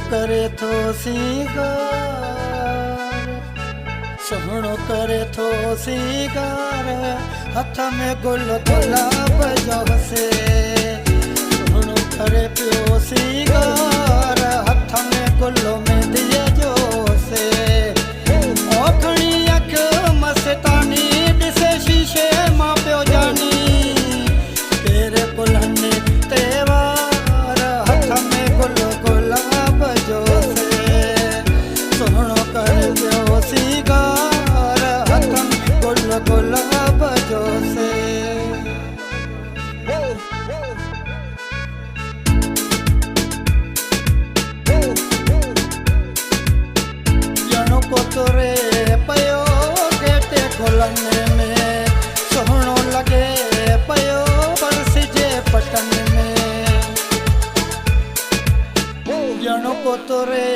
करे थो सिंगार, सोहणो करे थो सिंगार, हथ में गुल गुलाब जो से। सोहणो करे पियो सिंगार, हथ में गुल मेहंदीअ जो से। ओखणी अख मस्तानी ॾिसे शीशे मां पियो जानी, तेरे कुलनि ते वार, हथ में गुल गुलाब जो से। सोहणो करे पियो सिंगार, हथ में गुल गुलाब जो से। ॼणो को तुरे पियो गेटे खुलनि में, सोहणो लॻे पियो बरस जे पटन में। ॼणो को तुरे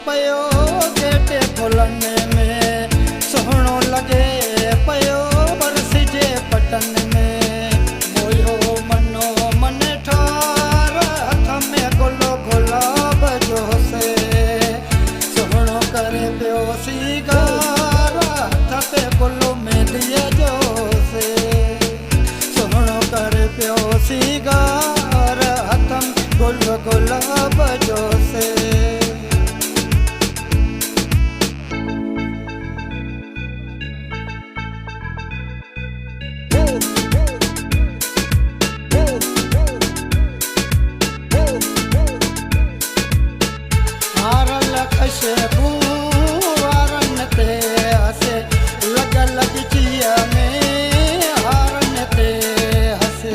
पियो गेटे खुलनि में, सोहणो लॻे पियो बरस जे पटन में। मोयो मनो मन ठार, हथ में गुल गुलाब जो से। सोहणो करे पियो सिंगार, हथ पे गुल मेहंदीअ जो से। सोहणो करे पियो सिंगार, हथ में गुल गुलाब जो से। हारल खुशबू वारन ते हसे, लग लग जिया में हारन ते हसे।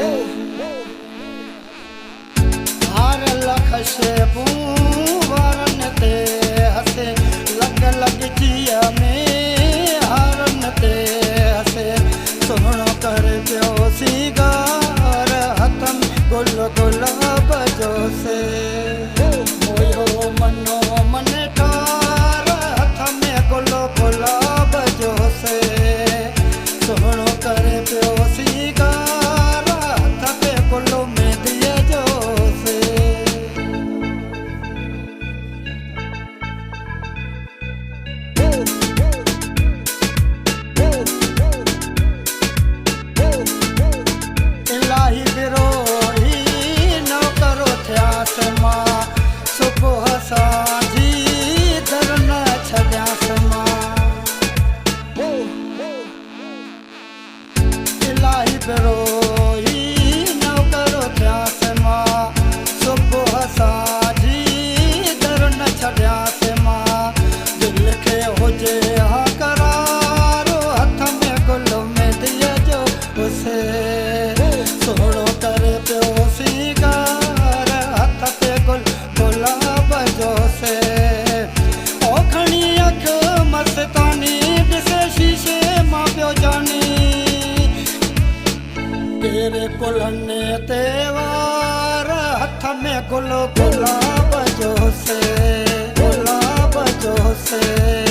हारल खुशबू वारन ते हसे, लग लग जिया में हारन ते हसे। सोहणो करे पियो सिंगार, हथ में गुल गुलाब जो से। मोयो मनो मन ठार, हथ में गुल गुलाब जो से। सोहणो करे पियो सिंगार, हथ पे गुल मेहंदीअ जो से। इलाही विरोही नौकरो थियास मां, सुबुह साझी दर न छॾियांस मां। इलाही विरोही नौकरो थियास मां, सुबुह साझी दर न छॾियांस मां। दिल खे हुजे हा करारो, हथ में गुल मेहंदीअ जो से। सोहणो करे पियो सिंगार, हथ पे गुल गुलाब जो से। ओखणी अख मस्तानी ॾिसे शीशे मां पियो जानी, तेरे कुलनि ते वार, हथ में गुल गुलाब जो से। गुलाब जो से।